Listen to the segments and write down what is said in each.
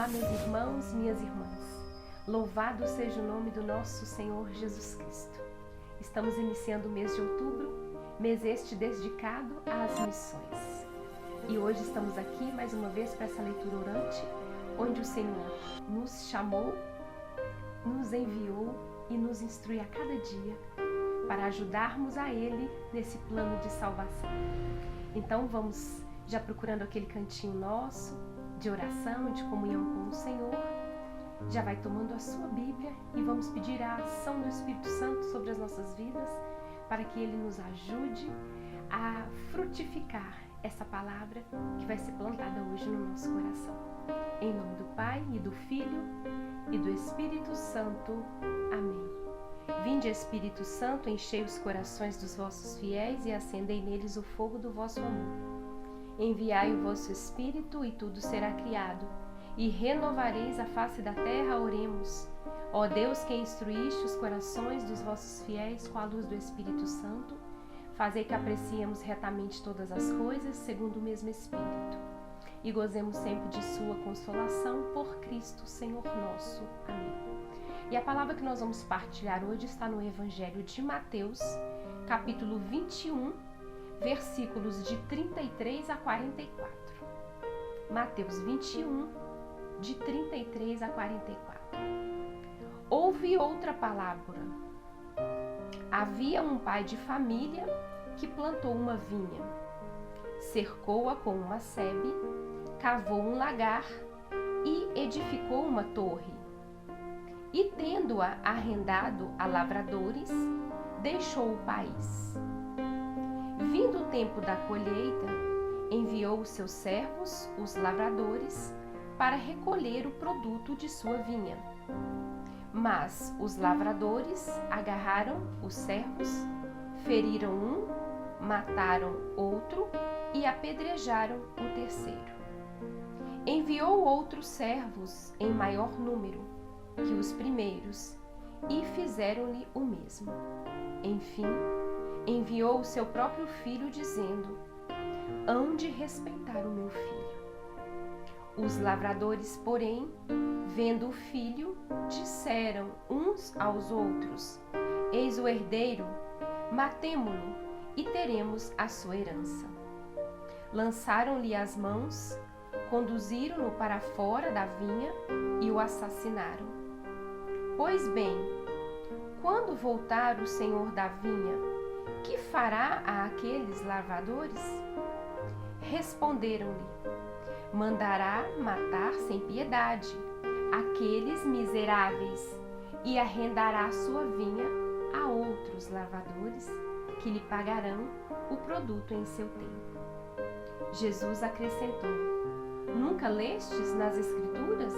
Olá, meus irmãos, minhas irmãs. Louvado seja o nome do nosso Senhor Jesus Cristo. Estamos iniciando o mês de outubro, mês este dedicado às missões. E hoje estamos aqui mais uma vez para essa leitura orante, onde o Senhor nos chamou, nos enviou e nos instrui a cada dia para ajudarmos a Ele nesse plano de salvação. Então vamos já procurando aquele cantinho nosso de oração, de comunhão com o Senhor. Já vai tomando a sua Bíblia e vamos pedir a ação do Espírito Santo sobre as nossas vidas para que Ele nos ajude a frutificar essa palavra que vai ser plantada hoje no nosso coração. Em nome do Pai e do Filho e do Espírito Santo. Amém. Vinde, Espírito Santo, enchei os corações dos vossos fiéis e acendei neles o fogo do vosso amor. Enviai o vosso Espírito e tudo será criado, e renovareis a face da terra. Oremos. Ó Deus, que instruíste os corações dos vossos fiéis com a luz do Espírito Santo, fazei que apreciemos retamente todas as coisas segundo o mesmo Espírito, e gozemos sempre de sua consolação por Cristo, Senhor nosso. Amém. E a palavra que nós vamos partilhar hoje está no Evangelho de Mateus, capítulo 21, versículos de 33 a 44. Mateus 21, de 33 a 44. Houve outra parábola. Havia um pai de família que plantou uma vinha, cercou-a com uma sebe, cavou um lagar e edificou uma torre. E tendo-a arrendado a lavradores, deixou o país. Vindo o tempo da colheita, enviou os seus servos, os lavradores, para recolher o produto de sua vinha. Mas os lavradores agarraram os servos, feriram um, mataram outro e apedrejaram o terceiro. Enviou outros servos em maior número que os primeiros e fizeram-lhe o mesmo. Enfim, enviou o seu próprio filho, dizendo: hão de respeitar o meu filho. Os lavradores, porém, vendo o filho, disseram uns aos outros: eis o herdeiro, matemo-lo e teremos a sua herança. Lançaram-lhe as mãos, conduziram-no para fora da vinha e o assassinaram. Pois bem, quando voltar o senhor da vinha, que fará a aqueles lavradores? Responderam-lhe: mandará matar sem piedade aqueles miseráveis e arrendará sua vinha a outros lavradores que lhe pagarão o produto em seu tempo. Jesus acrescentou: nunca lestes nas Escrituras?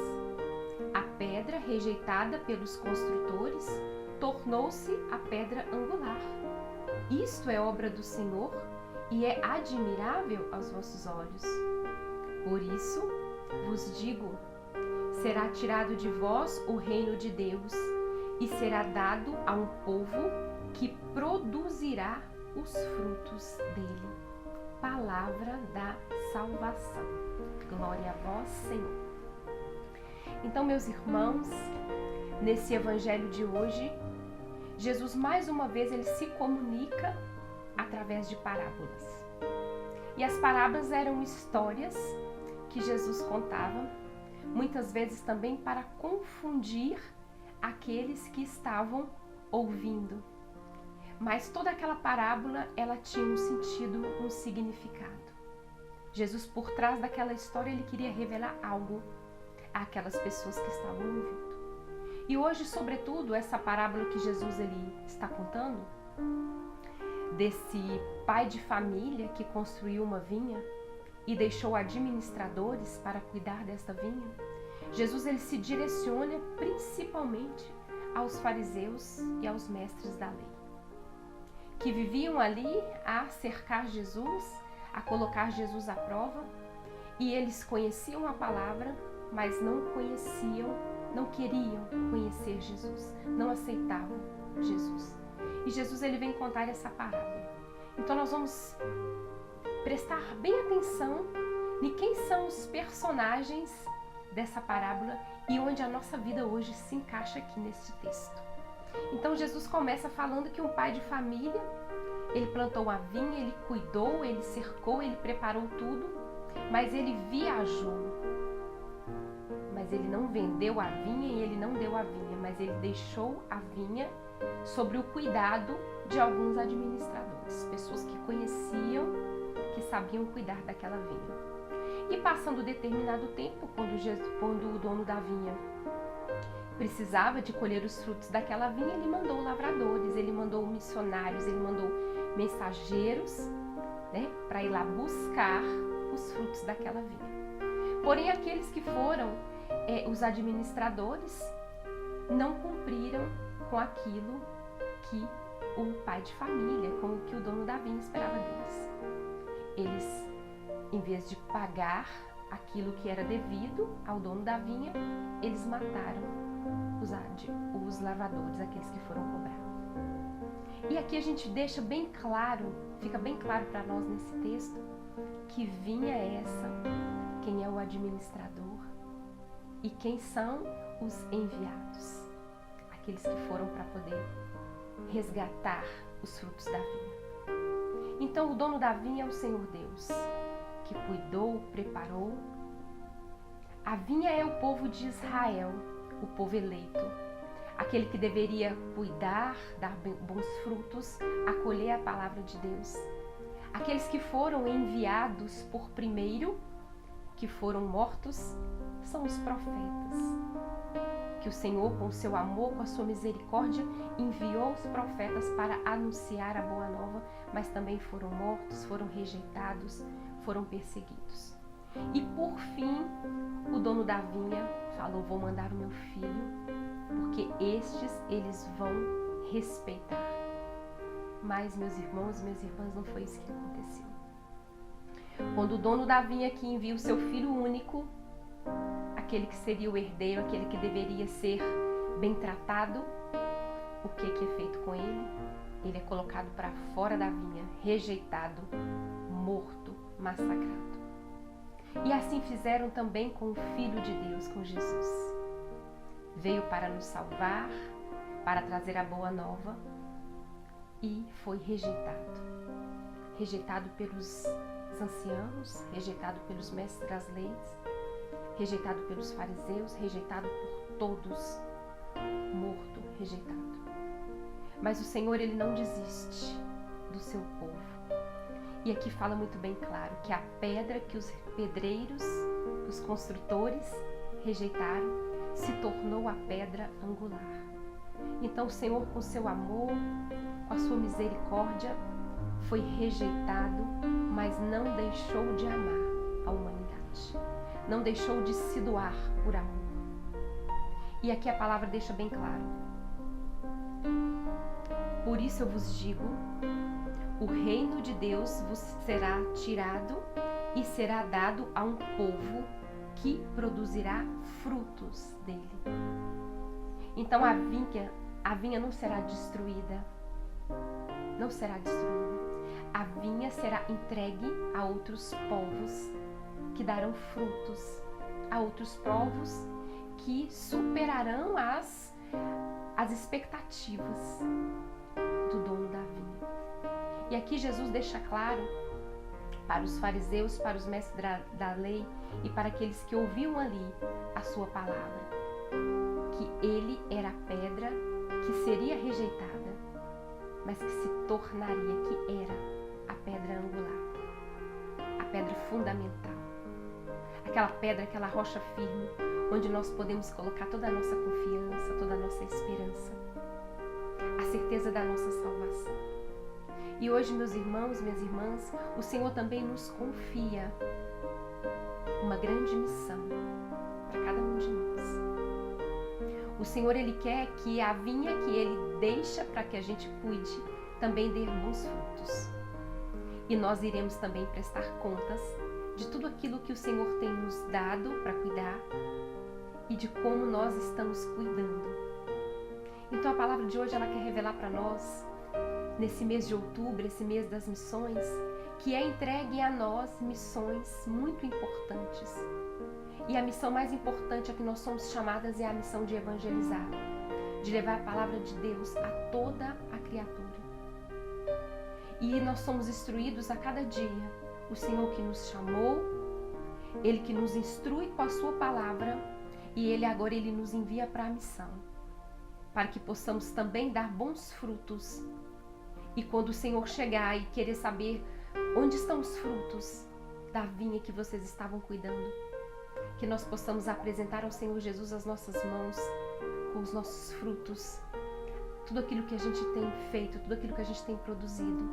A pedra rejeitada pelos construtores tornou-se a pedra angular. Isto é obra do Senhor e é admirável aos vossos olhos. Por isso vos digo: será tirado de vós o reino de Deus e será dado a um povo que produzirá os frutos dele. Palavra da salvação. Glória a vós, Senhor. Então, meus irmãos, nesse evangelho de hoje, Jesus mais uma vez ele se comunica através de parábolas. E as parábolas eram histórias que Jesus contava, muitas vezes também para confundir aqueles que estavam ouvindo. Mas toda aquela parábola, ela tinha um sentido, um significado. Jesus, por trás daquela história, ele queria revelar algo àquelas pessoas que estavam ouvindo. E hoje, sobretudo, essa parábola que Jesus ele está contando, desse pai de família que construiu uma vinha e deixou administradores para cuidar desta vinha, Jesus ele se direciona principalmente aos fariseus e aos mestres da lei, que viviam ali a cercar Jesus, a colocar Jesus à prova, e eles conheciam a palavra, mas não queriam conhecer Jesus, não aceitavam Jesus. E Jesus ele vem contar essa parábola. Então nós vamos prestar bem atenção em quem são os personagens dessa parábola e onde a nossa vida hoje se encaixa aqui neste texto. Então Jesus começa falando que um pai de família, ele plantou uma vinha, ele cuidou, ele cercou, ele preparou tudo, mas ele viajou. Mas ele não vendeu a vinha e ele não deu a vinha, mas ele deixou a vinha sobre o cuidado de alguns administradores, pessoas que conheciam, que sabiam cuidar daquela vinha. E passando determinado tempo, quando o dono da vinha precisava de colher os frutos daquela vinha, ele mandou lavradores, ele mandou missionários, ele mandou mensageiros, né, para ir lá buscar os frutos daquela vinha. Porém, aqueles que foram os administradores não cumpriram com aquilo que o pai de família, com o que o dono da vinha esperava deles. Eles, em vez de pagar aquilo que era devido ao dono da vinha, eles mataram os lavradores, aqueles que foram cobrar. E aqui a gente deixa bem claro, fica bem claro para nós nesse texto, que vinha é essa, quem é o administrador e quem são os enviados, aqueles que foram para poder resgatar os frutos da vinha. Então o dono da vinha é o Senhor Deus, que cuidou, preparou. A vinha é o povo de Israel, o povo eleito, aquele que deveria cuidar, dar bons frutos, acolher a palavra de Deus. Aqueles que foram enviados por primeiro, que foram mortos, são os profetas. Que o Senhor, com o seu amor, com a sua misericórdia, enviou os profetas para anunciar a boa nova, mas também foram mortos, foram rejeitados, foram perseguidos. E por fim, o dono da vinha falou: vou mandar o meu filho, porque estes eles vão respeitar. Mas, meus irmãos e minhas irmãs, não foi isso que aconteceu. Quando o dono da vinha que envia o seu filho único, aquele que seria o herdeiro, aquele que deveria ser bem tratado, o que é feito com ele? Ele é colocado para fora da vinha, rejeitado, morto, massacrado. E assim fizeram também com o Filho de Deus, com Jesus. Veio para nos salvar, para trazer a boa nova e foi rejeitado. Rejeitado pelos anciãos, rejeitado pelos mestres das leis, rejeitado pelos fariseus, rejeitado por todos, morto, rejeitado. Mas o Senhor, ele não desiste do seu povo. E aqui fala muito bem claro que a pedra que os pedreiros, os construtores rejeitaram, se tornou a pedra angular. Então o Senhor, com seu amor, com a sua misericórdia, foi rejeitado, mas não deixou de amar a humanidade. Não deixou de se doar por amor. E aqui a palavra deixa bem claro. Por isso eu vos digo, o reino de Deus vos será tirado e será dado a um povo que produzirá frutos dele. Então a vinha não será destruída. Não será destruída. A vinha será entregue a outros povos que darão frutos, a outros povos que superarão as expectativas do dono da vinha. E aqui Jesus deixa claro para os fariseus, para os mestres da lei e para aqueles que ouviam ali a sua palavra, que ele era a pedra que seria rejeitada, mas que se tornaria, que era a pedra angular, a pedra fundamental, aquela pedra, aquela rocha firme, onde nós podemos colocar toda a nossa confiança, toda a nossa esperança, a certeza da nossa salvação. E hoje, meus irmãos, minhas irmãs, o Senhor também nos confia uma grande missão para cada um de nós. O Senhor, ele quer que a vinha que ele deixa para que a gente cuide também dê bons frutos. E nós iremos também prestar contas de tudo aquilo que o Senhor tem nos dado para cuidar e de como nós estamos cuidando. Então a palavra de hoje, ela quer revelar para nós, nesse mês de outubro, esse mês das missões, que é entregue a nós missões muito importantes. E a missão mais importante a que nós somos chamadas é a missão de evangelizar, de levar a palavra de Deus a toda a criatura. E nós somos instruídos a cada dia. O Senhor que nos chamou, Ele que nos instrui com a sua palavra, e Ele agora nos envia para a missão, para que possamos também dar bons frutos. E quando o Senhor chegar e querer saber onde estão os frutos da vinha que vocês estavam cuidando, que nós possamos apresentar ao Senhor Jesus as nossas mãos com os nossos frutos, tudo aquilo que a gente tem feito, tudo aquilo que a gente tem produzido,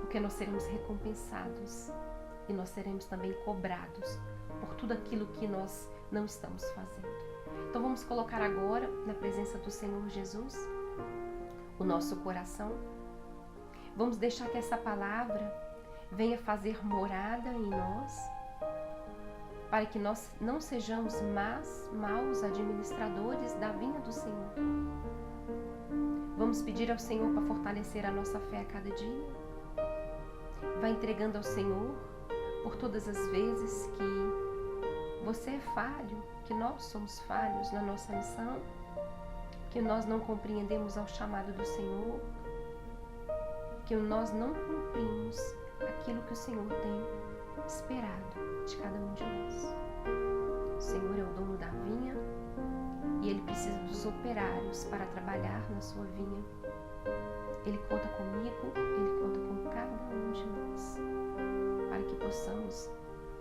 porque nós seremos recompensados e nós seremos também cobrados por tudo aquilo que nós não estamos fazendo. Então vamos colocar agora na presença do Senhor Jesus o nosso coração. Vamos deixar que essa palavra venha fazer morada em nós, para que nós não sejamos maus administradores da vinha do Senhor. Vamos pedir ao Senhor para fortalecer a nossa fé a cada dia. Vai entregando ao Senhor por todas as vezes que você é falho, que nós somos falhos na nossa missão, que nós não compreendemos ao chamado do Senhor, que nós não cumprimos aquilo que o Senhor tem esperado de cada um de nós. O Senhor é o dono da vinha e Ele precisa dos operários para trabalhar na sua vinha. Ele conta comigo, Ele conta com cada um de nós, para que possamos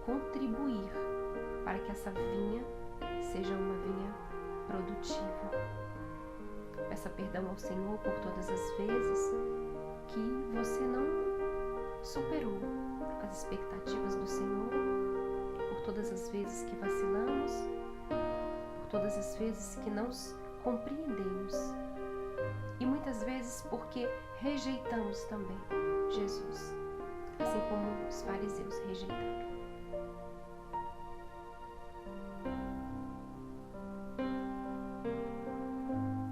contribuir para que essa vinha seja uma vinha produtiva. Peça perdão ao Senhor por todas as vezes que você não superou as expectativas do Senhor, por todas as vezes que vacilamos, por todas as vezes que não compreendemos e muitas vezes porque rejeitamos também Jesus, assim como os fariseus rejeitaram.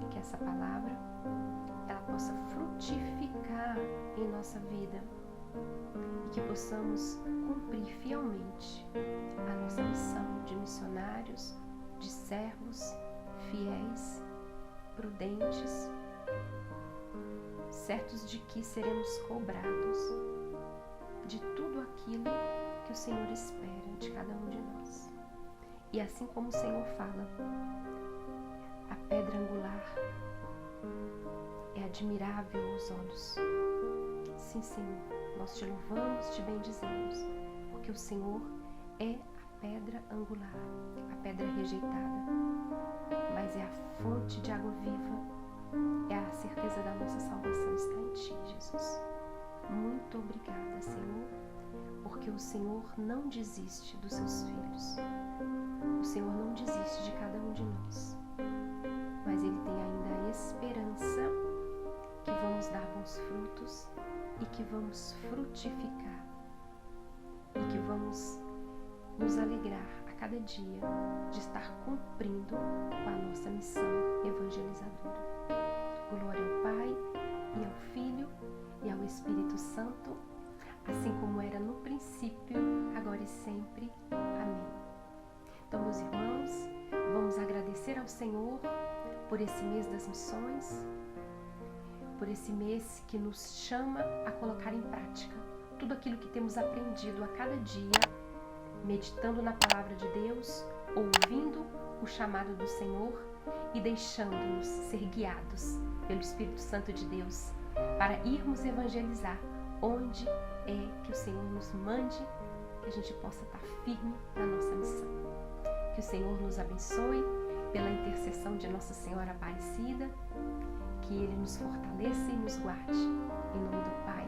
Que essa palavra ela possa frutificar em nossa vida e que possamos cumprir fielmente a nossa missão de missionários, de servos fiéis, prudentes, certos de que seremos cobrados de tudo aquilo que o Senhor espera de cada um de nós. E assim como o Senhor fala, a pedra angular é admirável aos olhos. Sim, Senhor, nós te louvamos, te bendizemos, porque o Senhor é a pedra angular, a pedra rejeitada, mas é a fonte de água viva, é a certeza da nossa salvação está em Ti, Jesus. Muito obrigada, Senhor, porque o Senhor não desiste dos seus filhos. O Senhor não desiste de cada um de nós, mas Ele tem ainda a esperança que vamos dar bons frutos e que vamos frutificar e que vamos nos alegrar a cada dia de estar cumprindo com a nossa missão evangelizadora. Glória ao Pai e ao Filho e ao Espírito Santo, assim como era no princípio, agora e sempre. Amém. Então, meus irmãos, vamos agradecer ao Senhor por esse mês das missões, por esse mês que nos chama a colocar em prática tudo aquilo que temos aprendido a cada dia, meditando na palavra de Deus, ouvindo o chamado do Senhor e deixando-nos ser guiados pelo Espírito Santo de Deus para irmos evangelizar onde é que o Senhor nos mande, que a gente possa estar firme na nossa missão. Que o Senhor nos abençoe pela intercessão de Nossa Senhora Aparecida, que Ele nos fortaleça e nos guarde. Em nome do Pai,